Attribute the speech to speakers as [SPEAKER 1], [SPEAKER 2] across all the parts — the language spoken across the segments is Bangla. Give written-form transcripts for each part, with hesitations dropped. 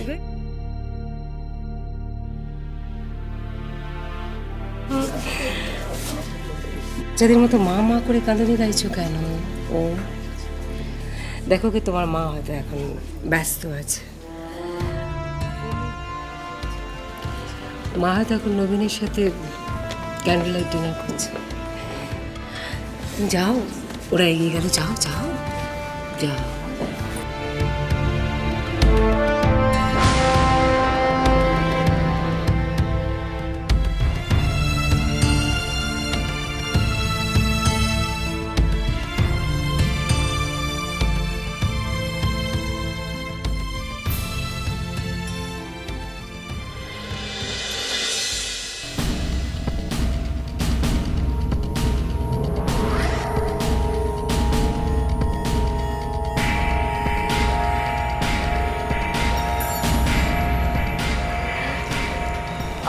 [SPEAKER 1] আসবে। যাদের মতো মা মা করে কাঁদুনি গাইছো কেন? ও দেখো কি তোমার মা হয়তো এখন ব্যস্ত আছে, মা হয়তো এখন নবীনের সাথে ক্যান্ডেল লাইট ডিনার করছে। যাও, ওরা এগিয়ে গেল, যাও যাও যাও।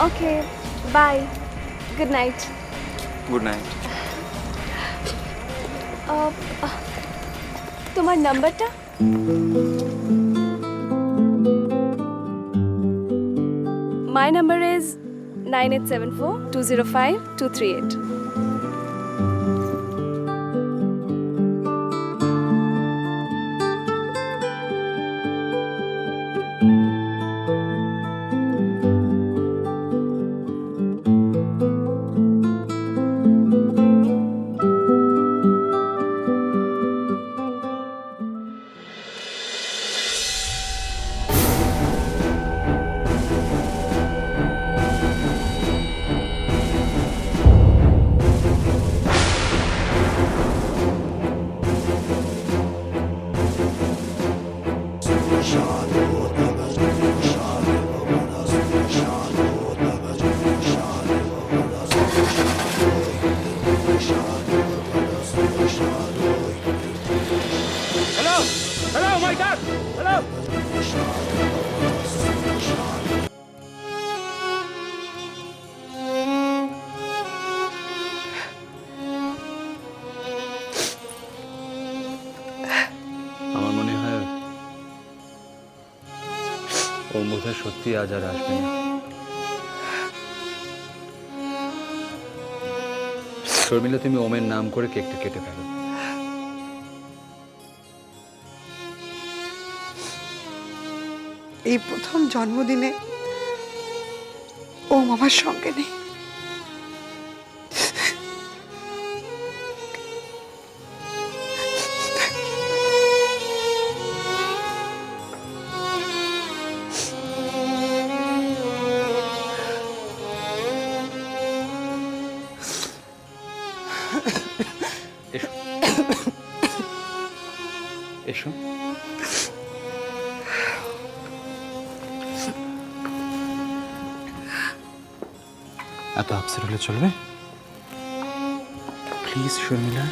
[SPEAKER 2] Okay, bye, good night.
[SPEAKER 3] Good night.
[SPEAKER 2] তোমার নাম্বারটা? My number is 9874205238.
[SPEAKER 3] আমার মনে হয় ও বোধহয় সত্যি আজ আর আসবে না। শর্মিলা, তুমি ওমের নাম করে কেকটা কেটে ফেলো।
[SPEAKER 4] এই প্রথম জন্মদিনে ও আমার সঙ্গে নেই।
[SPEAKER 3] এসো এসো। এত আপসেট হলে চলবে? প্লিজ শর্মিলা,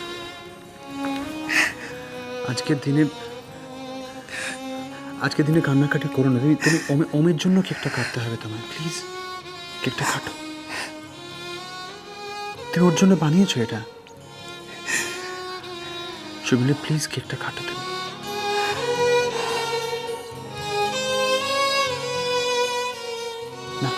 [SPEAKER 3] আজকের দিনে কান্নাকাটি করো না। তুমি ওমের জন্য কেকটা কাটতে হবে তোমায়। প্লিজ কেকটা কাটো। তুমি ওর জন্য বানিয়েছো এটা। শর্মিলা, প্লিজ কেকটা কাটো তুমি। না,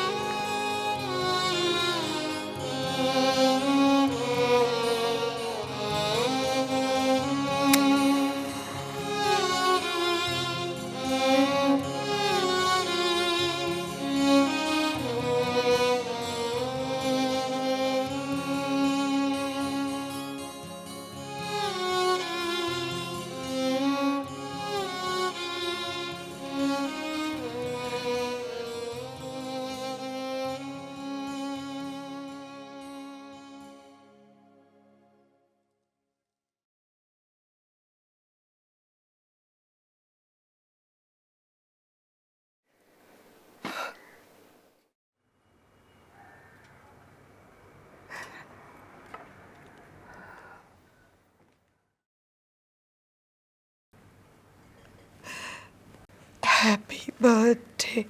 [SPEAKER 4] Happy birthday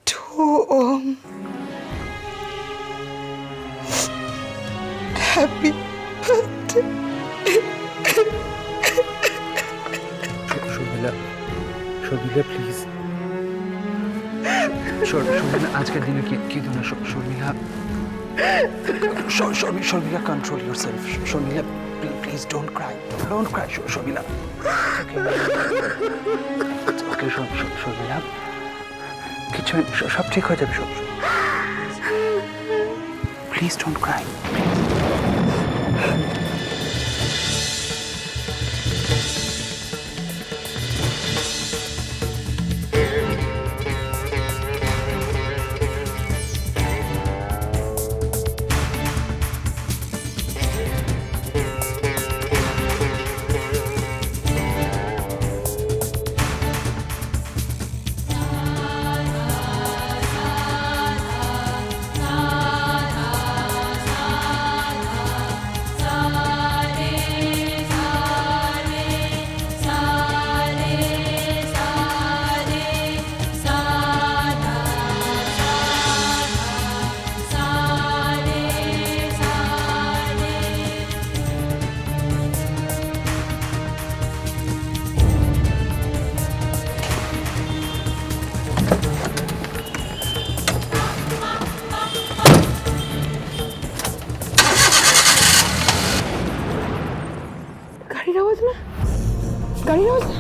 [SPEAKER 4] to Om. Happy birthday.
[SPEAKER 3] Sharmila, Sharmila please, Sharmila আজকের দিনে কেঁদো না Sharmila, Sharmila control yourself, Sharmila please don't cry Sharmila, okay Sharmila, কিছু সব ঠিক হয়ে যাবে, সব প্লিজ ডোন্ট ক্রাই।
[SPEAKER 4] গাড়ির আওয়াজ না, গাড়ির আওয়াজ না।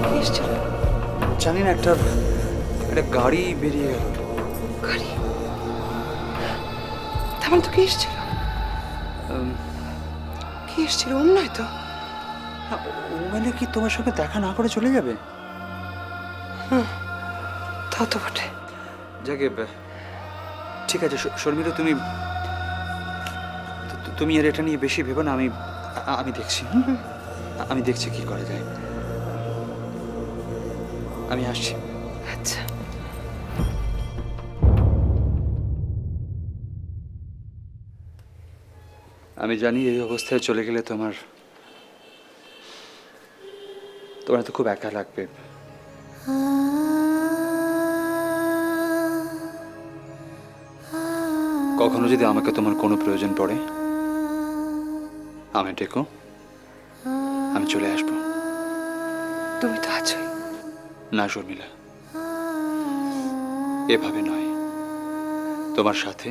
[SPEAKER 4] কে এসেছিল?
[SPEAKER 3] জানি না, একটা গাড়ি বেরিয়ে গেল।
[SPEAKER 4] গাড়ি? তেমন তো কে এসেছিল? কে এসেছিল? ওম নয় তো?
[SPEAKER 3] ও মানে কি তোমার সঙ্গে দেখা না করে চলে যাবে?
[SPEAKER 4] তাও তো বটে।
[SPEAKER 3] যাকে ঠিক আছে শর্মিলা, তুমি তুমি আর এটা নিয়ে বেশি ভেবো না, আমি দেখছি, আমি দেখছি কি করা যায়, আমি আসছি।
[SPEAKER 4] আচ্ছা।
[SPEAKER 3] আমি জানি এই অবস্থায় চলে গেলে তোমার তো খুব একা লাগবে। কখনো যদি আমাকে তোমার কোনো প্রয়োজন পড়ে আমায় ডেকো, আমি চলে আসবো।
[SPEAKER 4] তুমি তো আছোই।
[SPEAKER 3] না শর্মিলা, এভাবে নয়, তোমার সাথে,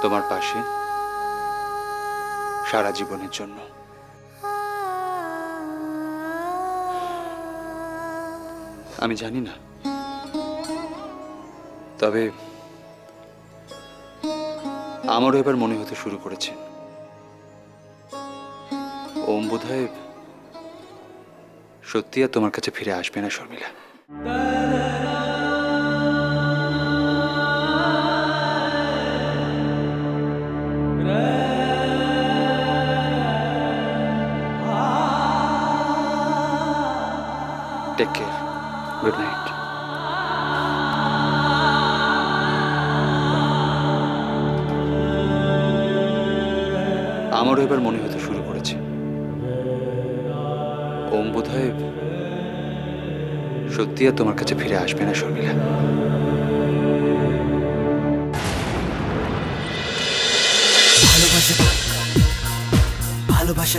[SPEAKER 3] তোমার পাশে, সারা জীবনের জন্য। আমি জানি না, তবে আমারও এবার মনে হতে শুরু করেছে ওম বোধহয় সত্যি আর তোমার কাছে ফিরে আসবে না Sharmila. Take care, good night. আমারও এবার মনে হতে শুরু করেছে ওম বোধহয় সত্যি আর তোমার কাছে ফিরে আসবে না শর্মিলা।
[SPEAKER 5] ভালোবাসা ভালোবাসা